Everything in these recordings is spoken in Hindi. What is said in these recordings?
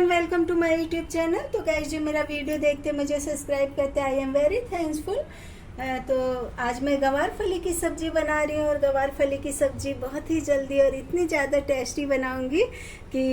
Welcome to my YouTube channel. तो गाइस जो मेरा वीडियो देखते मुझे सब्सक्राइब करते आई एम वेरी थैंक्सफुल। तो आज मैं गवार फली की सब्ज़ी बना रही हूँ और गवार फली की सब्ज़ी बहुत ही जल्दी और इतनी ज़्यादा टेस्टी बनाऊंगी कि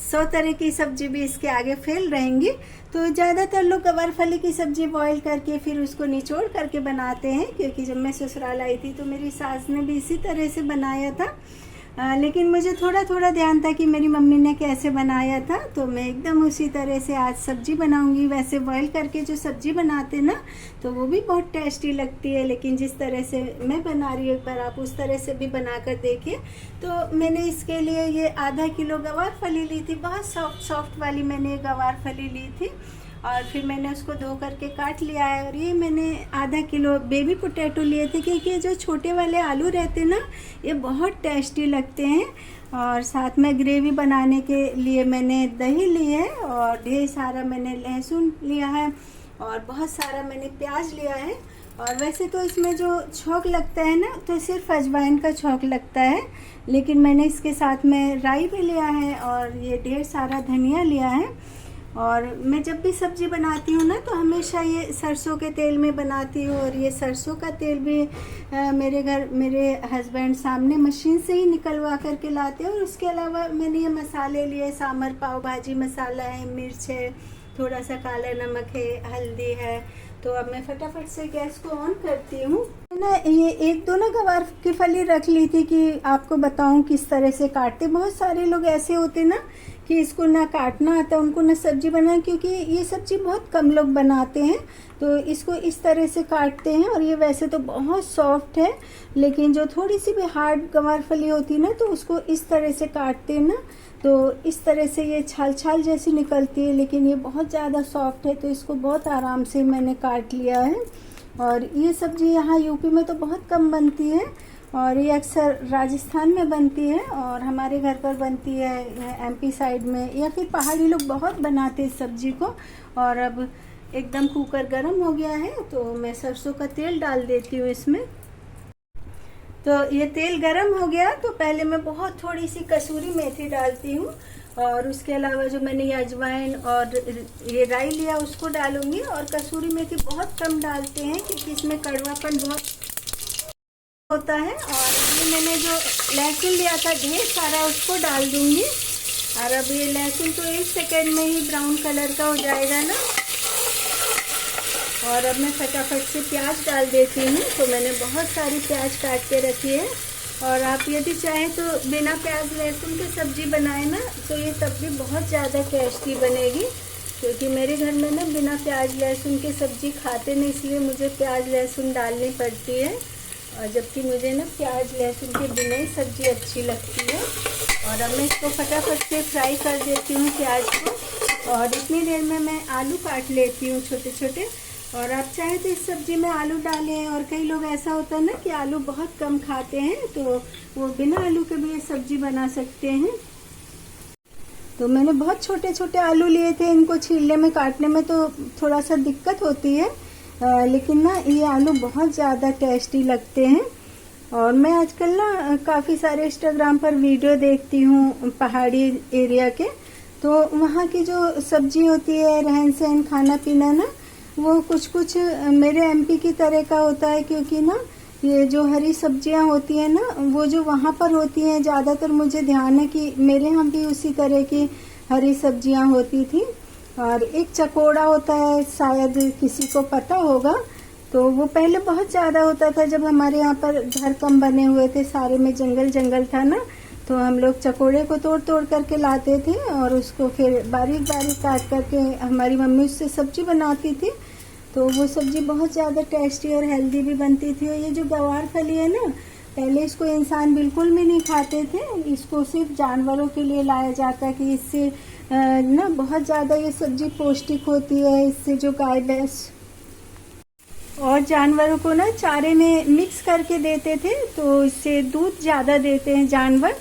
100 तरह की सब्ज़ी भी इसके आगे फेल रहेंगी। तो ज़्यादातर लोग गवार फली की सब्ज़ी बॉईल करके फिर उसको निचोड़ करके बनाते हैं, क्योंकि जब मैं ससुराल आई थी तो मेरी सास ने भी इसी तरह से बनाया था। लेकिन मुझे थोड़ा थोड़ा ध्यान था कि मेरी मम्मी ने कैसे बनाया था, तो मैं एकदम उसी तरह से आज सब्ज़ी बनाऊंगी। वैसे बॉईल करके जो सब्ज़ी बनाते ना तो वो भी बहुत टेस्टी लगती है, लेकिन जिस तरह से मैं बना रही हूँ एक बार आप उस तरह से भी बना कर देखिए। तो मैंने इसके लिए ये आधा किलो गवार फली ली थी, बहुत सॉफ्ट वाली मैंने गवार फली ली थी और फिर मैंने उसको धो करके काट लिया है। और ये मैंने आधा किलो बेबी पोटैटो लिए थे, क्योंकि जो छोटे वाले आलू रहते ना ये बहुत टेस्टी लगते हैं। और साथ में ग्रेवी बनाने के लिए मैंने दही ली है और ढेर सारा मैंने लहसुन लिया है और बहुत सारा मैंने प्याज लिया है। और वैसे तो इसमें जो छौंक लगता है ना तो सिर्फ अजवाइन का छौंक लगता है, लेकिन मैंने इसके साथ में राई भी लिया है और ये ढेर सारा धनिया लिया है। और मैं जब भी सब्ज़ी बनाती हूँ ना तो हमेशा ये सरसों के तेल में बनाती हूँ, और ये सरसों का तेल भी मेरे हस्बैंड सामने मशीन से ही निकलवा करके लाते हैं। और उसके अलावा मैंने ये मसाले लिए, सांभर पाव भाजी मसाला है, मिर्च है, थोड़ा सा काला नमक है, हल्दी है। तो अब मैं फटाफट से गैस को ऑन करती हूँ ना। ये एक दो ना गवार की फली रख ली थी कि आपको बताऊं किस तरह से काटते। बहुत सारे लोग ऐसे होते ना कि इसको ना काटना आता उनको ना सब्जी बनाए, क्योंकि ये सब्जी बहुत कम लोग बनाते हैं तो इसको इस तरह से काटते हैं। और ये वैसे तो बहुत सॉफ्ट है, लेकिन जो थोड़ी सी भी हार्ड गवार फली होती है ना तो उसको इस तरह से काटते हैं ना तो इस तरह से ये छाल छाल जैसी निकलती है, लेकिन ये बहुत ज़्यादा सॉफ्ट है तो इसको बहुत आराम से मैंने काट लिया है। और ये सब्ज़ी यहाँ यूपी में तो बहुत कम बनती है और ये अक्सर राजस्थान में बनती है और हमारे घर पर बनती है एमपी साइड में, या फिर पहाड़ी लोग बहुत बनाते हैं इस सब्ज़ी को। और अब एकदम कुकर गर्म हो गया है तो मैं सरसों का तेल डाल देती हूँ इसमें। तो ये तेल गरम हो गया तो पहले मैं बहुत थोड़ी सी कसूरी मेथी डालती हूँ, और उसके अलावा जो मैंने ये अजवाइन और ये राई लिया उसको डालूंगी। और कसूरी मेथी बहुत कम डालते हैं क्योंकि इसमें कड़वापन बहुत होता है। और ये मैंने जो लहसुन लिया था ढेर सारा उसको डाल दूंगी। और अब ये लहसुन तो 1 सेकेंड में ही ब्राउन कलर का हो जाएगा ना। और अब मैं फटाफट से प्याज डाल देती हूँ। तो मैंने बहुत सारी प्याज काट के रखी है, और आप यदि चाहें तो बिना प्याज लहसुन के सब्ज़ी बनाए ना तो ये तब भी बहुत ज़्यादा टेस्टी बनेगी। क्योंकि मेरे घर में ना बिना प्याज लहसुन के सब्ज़ी खाते नहीं, इसलिए मुझे प्याज लहसुन डालनी पड़ती है। और जबकि मुझे ना प्याज लहसुन के बिना ही सब्ज़ी अच्छी लगती है। और अब मैं इसको फटाफट से फ्राई कर देती हूँ प्याज को। और इतनी देर में मैं आलू काट लेती हूँ छोटे छोटे। और आप चाहे तो इस सब्ज़ी में आलू डालें, और कई लोग ऐसा होता है ना कि आलू बहुत कम खाते हैं तो वो बिना आलू के भी ये सब्ज़ी बना सकते हैं। तो मैंने बहुत छोटे छोटे आलू लिए थे, इनको छीलने में काटने में तो थोड़ा सा दिक्कत होती है, लेकिन ना ये आलू बहुत ज़्यादा टेस्टी लगते हैं। और मैं आजकल ना काफ़ी सारे इंस्टाग्राम पर वीडियो देखती हूँ पहाड़ी एरिया के, तो वहाँ की जो सब्ज़ी होती है, रहन सहन, खाना पीना ना वो कुछ कुछ मेरे एमपी की तरह का होता है। क्योंकि ना ये जो हरी सब्जियां होती हैं ना वो जो वहाँ पर होती हैं ज़्यादातर, मुझे ध्यान है कि मेरे यहाँ भी उसी तरह की हरी सब्जियां होती थी। और एक चकोड़ा होता है, शायद किसी को पता होगा, तो वो पहले बहुत ज़्यादा होता था जब हमारे यहाँ पर घर कम बने हुए थे, सारे में जंगल जंगल था ना, तो हम लोग चकोड़े को तोड़ तोड़ करके लाते थे और उसको फिर बारीक बारीक काट करके हमारी मम्मी उससे सब्जी बनाती थी। तो वो सब्जी बहुत ज़्यादा टेस्टी और हेल्दी भी बनती थी। और ये जो गवार फली है ना, पहले इसको इंसान बिल्कुल भी नहीं खाते थे, इसको सिर्फ जानवरों के लिए लाया जाता है कि इससे ना बहुत ज़्यादा ये सब्जी पौष्टिक होती है। इससे जो गाय भैंस और जानवरों को ना चारे में मिक्स करके देते थे तो इससे दूध ज़्यादा देते हैं जानवर।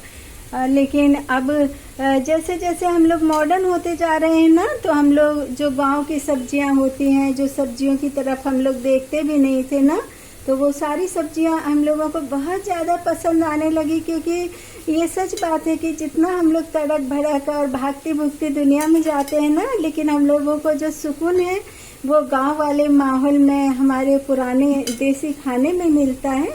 लेकिन अब जैसे जैसे हम लोग मॉडर्न होते जा रहे हैं ना तो हम लोग जो गांव की सब्जियां होती हैं, जो सब्जियों की तरफ हम लोग देखते भी नहीं थे ना, तो वो सारी सब्जियां हम लोगों को बहुत ज़्यादा पसंद आने लगी, क्योंकि ये सच बात है कि जितना हम लोग तड़क भड़क और भागती भुगती दुनिया में जाते हैं ना, लेकिन हम लोगों को जो सुकून है वो गांव वाले माहौल में हमारे पुराने देसी खाने में मिलता है।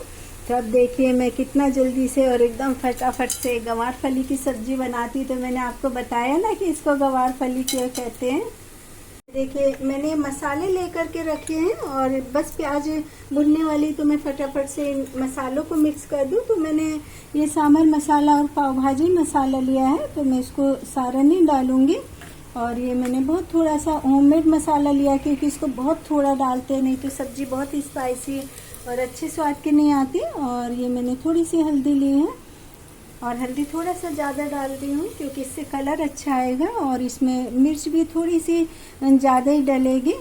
तो अब देखिए मैं कितना जल्दी से और एकदम फटाफट से गवार फली की सब्जी बनाती। तो मैंने आपको बताया ना कि इसको गवार फली क्यों कहते हैं। देखिए मैंने मसाले लेकर के रखे हैं और बस प्याज भुनने वाली, तो मैं फटाफट से मसालों को मिक्स कर दूं। तो मैंने ये सांभर मसाला और पाव भाजी मसाला लिया है, तो मैं इसको सारा नहीं डालूंगी। और ये मैंने बहुत थोड़ा सा होममेड मसाला लिया, क्योंकि इसको बहुत थोड़ा डालते हैं, नहीं तो सब्जी बहुत ही स्पाइसी और अच्छे स्वाद की नहीं आती। और ये मैंने थोड़ी सी हल्दी ली है, और हल्दी थोड़ा सा ज़्यादा डाल दी हूँ क्योंकि इससे कलर अच्छा आएगा। और इसमें मिर्च भी थोड़ी सी ज़्यादा ही डलेगी।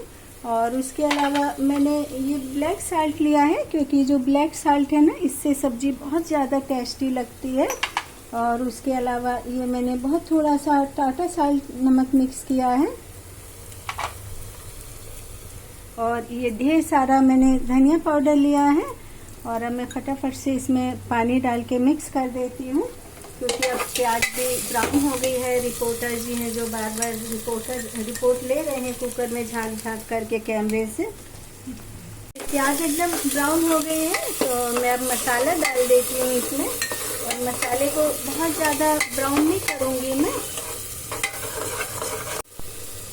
और उसके अलावा मैंने ये ब्लैक साल्ट लिया है, क्योंकि जो ब्लैक साल्ट है ना, इससे सब्ज़ी बहुत ज़्यादा टेस्टी लगती है। और उसके अलावा ये मैंने बहुत थोड़ा सा टाटा साल्ट नमक मिक्स किया है। और ये ढेर सारा मैंने धनिया पाउडर लिया है। और अब मैं फटाफट से इसमें पानी डाल के मिक्स कर देती हूँ, क्योंकि अब प्याज भी ब्राउन हो गई है। रिपोर्टर जी हैं जो बार बार रिपोर्ट ले रहे हैं कुकर में झाँक झाँक करके कैमरे से। प्याज एकदम ब्राउन हो गई है, तो मैं अब मसाला डाल देती हूँ इसमें। और मसाले को बहुत ज़्यादा ब्राउन नहीं करूँगी मैं।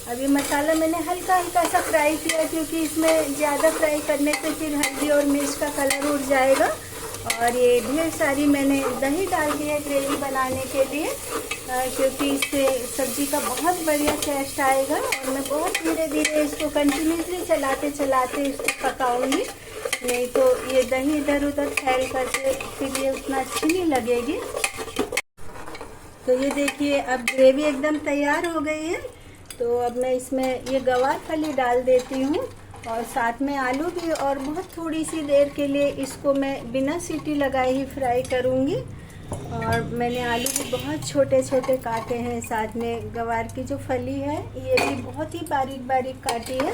अभी मसाला मैंने हल्का हल्का सा फ्राई किया, क्योंकि इसमें ज़्यादा फ्राई करने से फिर हल्दी और मिर्च का कलर उड़ जाएगा। और ये ढेर सारी मैंने दही डाल दी है ग्रेवी बनाने के लिए, क्योंकि इससे सब्जी का बहुत बढ़िया टेस्ट आएगा। और मैं बहुत धीरे धीरे इसको कंटिन्यूसली चलाते चलाते इसको पकाऊंगी, नहीं तो ये दही इधर उधर फैल करके फिर ये उतना अच्छी नहीं लगेगी। तो ये देखिए अब ग्रेवी एकदम तैयार हो गई है। तो अब मैं इसमें ये गवार फली डाल देती हूँ, और साथ में आलू भी। और बहुत थोड़ी सी देर के लिए इसको मैं बिना सीटी लगाए ही फ्राई करूँगी। और मैंने आलू भी बहुत छोटे छोटे काटे हैं, साथ में गवार की जो फली है ये भी बहुत ही बारीक बारीक काटी है,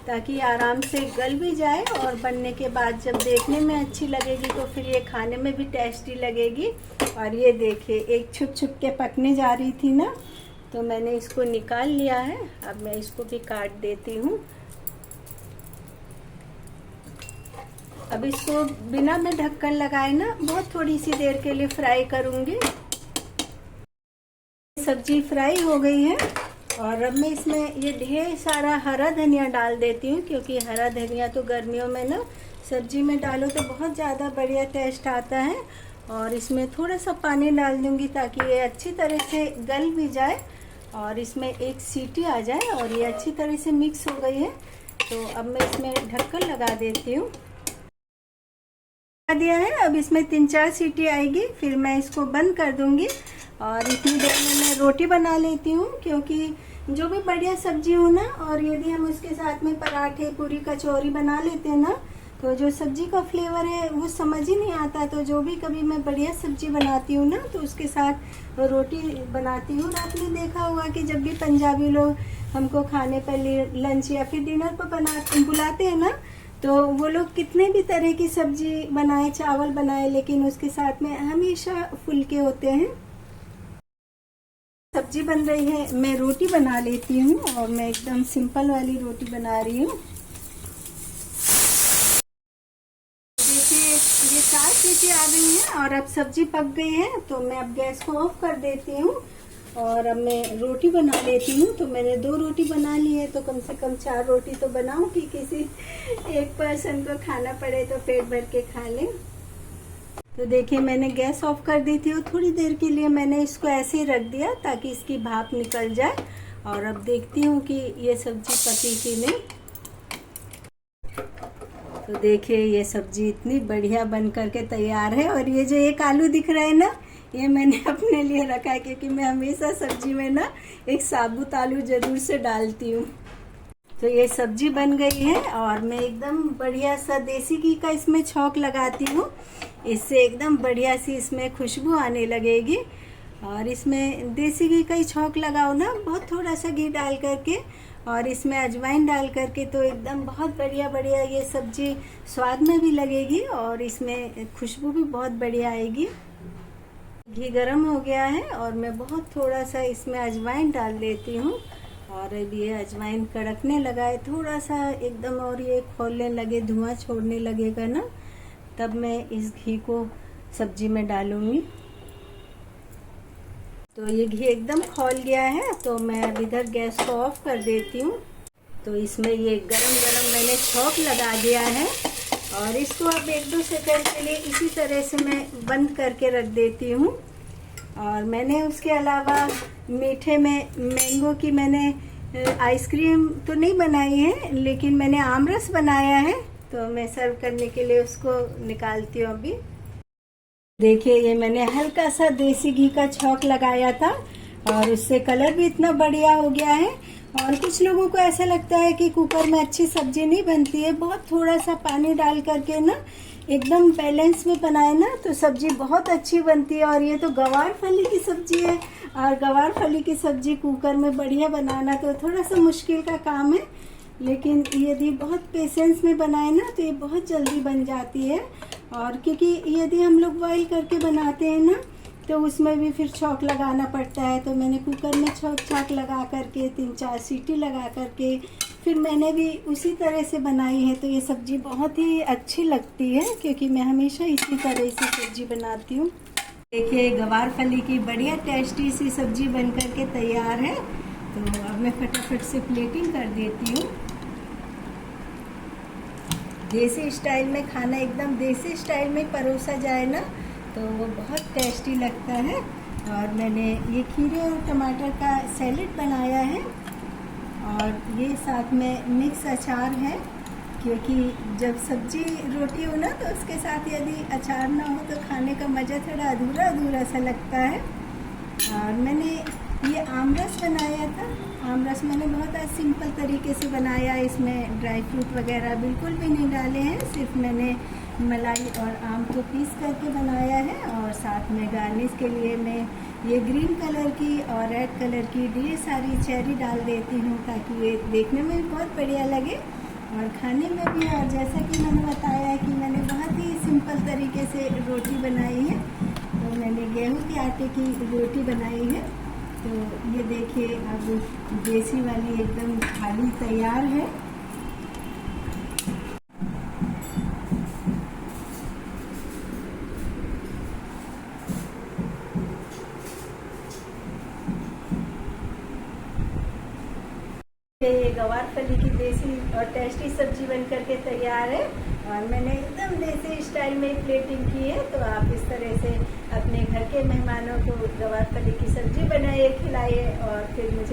ताकि आराम से गल भी जाए। और बनने के बाद जब देखने में अच्छी लगेगी तो फिर ये खाने में भी टेस्टी लगेगी। और ये देखिए एक छुप छुप के पकने जा रही थी ना, तो मैंने इसको निकाल लिया है। अब मैं इसको भी काट देती हूँ। अब इसको बिना मैं ढक्कन लगाए ना बहुत थोड़ी सी देर के लिए फ्राई करूँगी। सब्जी फ्राई हो गई है, और अब मैं इसमें ये ढेर सारा हरा धनिया डाल देती हूँ, क्योंकि हरा धनिया तो गर्मियों में ना सब्जी में डालो तो बहुत ज़्यादा बढ़िया टेस्ट आता है। और इसमें थोड़ा सा पानी डाल दूँगी ताकि ये अच्छी तरह से गल भी जाए और इसमें एक सीटी आ जाए। और ये अच्छी तरह से मिक्स हो गई है, तो अब मैं इसमें ढक्कन लगा देती हूँ। दिया है, अब इसमें 3-4 सीटी आएगी, फिर मैं इसको बंद कर दूँगी। और इतनी देर में मैं रोटी बना लेती हूँ, क्योंकि जो भी बढ़िया सब्जी हो ना, और यदि हम उसके साथ में पराठे पूरी कचौरी बना लेते हैं ना, तो जो सब्जी का फ्लेवर है वो समझ ही नहीं आता। तो जो भी कभी मैं बढ़िया सब्जी बनाती हूँ ना, तो उसके साथ रोटी बनाती हूँ। आपने देखा होगा कि जब भी पंजाबी लोग हमको खाने पर लंच या फिर डिनर पर बुलाते हैं ना, तो वो लोग कितने भी तरह की सब्जी बनाए, चावल बनाए, लेकिन उसके साथ में हमेशा फुलके होते हैं। सब्जी बन रही है, मैं रोटी बना लेती हूँ। और मैं एकदम सिंपल वाली रोटी बना रही हूँ। देखिए ये 4 सीटी आ गई हैं और अब सब्जी पक गई है, तो मैं अब गैस को ऑफ कर देती हूँ। और अब मैं रोटी बना लेती हूँ। तो मैंने 2 रोटी बना ली है, तो कम से कम 4 रोटी तो बनाऊंगी, किसी एक पर्सन को खाना पड़े तो पेट भर के खा लें। तो देखिए मैंने गैस ऑफ कर दी थी, और थोड़ी देर के लिए मैंने इसको ऐसे ही रख दिया ताकि इसकी भाप निकल जाए। और अब देखती हूँ कि ये सब्जी पकी कि नहीं। तो देखिए ये सब्जी इतनी बढ़िया बन करके तैयार है। और ये जो एक आलू दिख रहा है ना, ये मैंने अपने लिए रखा है, क्योंकि मैं हमेशा सब्जी में ना एक साबुत आलू जरूर से डालती हूँ। तो ये सब्जी बन गई है, और मैं एकदम बढ़िया सा देसी घी का इसमें छौंक लगाती हूँ। इससे एकदम बढ़िया सी इसमें खुशबू आने लगेगी। और इसमें देसी घी का ही छौंक लगाओ ना, बहुत थोड़ा सा घी डाल करके। और इसमें अजवाइन डाल करके तो एकदम बहुत बढ़िया बढ़िया ये सब्जी स्वाद में भी लगेगी और इसमें खुशबू भी बहुत बढ़िया आएगी। घी गरम हो गया है और मैं बहुत थोड़ा सा इसमें अजवाइन डाल देती हूँ। और अब ये अजवाइन कड़कने लगा है थोड़ा सा एकदम, और ये खोलने लगे, धुआं छोड़ने लगेगा ना, तब मैं इस घी को सब्जी में डालूंगी। तो ये घी एकदम खौल गया है तो मैं अब इधर गैस को ऑफ कर देती हूँ। तो इसमें ये गरम गरम मैंने छौंक लगा दिया है और इसको अब 1-2 सेकंड के लिए इसी तरह से मैं बंद करके रख देती हूँ। और मैंने उसके अलावा मीठे में मैंगो की मैंने आइसक्रीम तो नहीं बनाई है, लेकिन मैंने आमरस बनाया है, तो मैं सर्व करने के लिए उसको निकालती हूँ अभी। देखिए ये मैंने हल्का सा देसी घी का छौंक लगाया था और उससे कलर भी इतना बढ़िया हो गया है। और कुछ लोगों को ऐसा लगता है कि कुकर में अच्छी सब्जी नहीं बनती है, बहुत थोड़ा सा पानी डाल करके ना एकदम बैलेंस में बनाए ना तो सब्जी बहुत अच्छी बनती है। और ये तो गवार फली की सब्जी है और गवार फली की सब्जी कुकर में बढ़िया बनाना तो थोड़ा सा मुश्किल का काम है, लेकिन यदि बहुत पेशेंस में बनाए ना तो ये बहुत जल्दी बन जाती है। और क्योंकि यदि हम लोग बॉईल करके बनाते हैं ना तो उसमें भी फिर छौंक लगाना पड़ता है, तो मैंने कुकर में छौंक लगा करके 3-4 सीटी लगा करके फिर मैंने भी उसी तरह से बनाई है। तो ये सब्जी बहुत ही अच्छी लगती है क्योंकि मैं हमेशा इसी तरह से सब्जी बनाती हूँ। देखिए गवार फली की बढ़िया टेस्टी सी सब्जी बन करके तैयार है। तो अब मैं फटाफट से प्लेटिंग कर देती हूँ। देसी स्टाइल में खाना एकदम देसी स्टाइल में परोसा जाए ना तो वो बहुत टेस्टी लगता है। और मैंने ये खीरे और टमाटर का सैलेड बनाया है और ये साथ में मिक्स अचार है, क्योंकि जब सब्जी रोटी हो ना तो उसके साथ यदि अचार ना हो तो खाने का मज़ा थोड़ा अधूरा अधूरा सा लगता है। और मैंने ये आमरस बनाया था। आमरस मैंने बहुत सिंपल तरीके से बनाया, इसमें ड्राई फ्रूट वगैरह बिल्कुल भी नहीं डाले हैं, सिर्फ मैंने मलाई और आम को पीस करके बनाया है। और साथ में गार्निश के लिए मैं ये ग्रीन कलर की और रेड कलर की ढेर सारी चेरी डाल देती हूँ ताकि ये देखने में भी बहुत बढ़िया लगे और खाने में भी। और जैसा कि मैंने बताया है कि मैंने बहुत ही सिंपल तरीके से रोटी बनाई है, तो मैंने गेहूं के आटे की रोटी बनाई है। तो ये देखिए अब देसी वाली एकदम थाली तैयार है। ये गवार फली की देसी और टेस्टी सब्जी बन करके तैयार है और मैंने एकदम देसी स्टाइल में प्लेटिंग की है। तो आप इस तरह से अपने घर के मेहमानों को गवार फली की सब्जी बनाइए, खिलाइए और फिर मुझे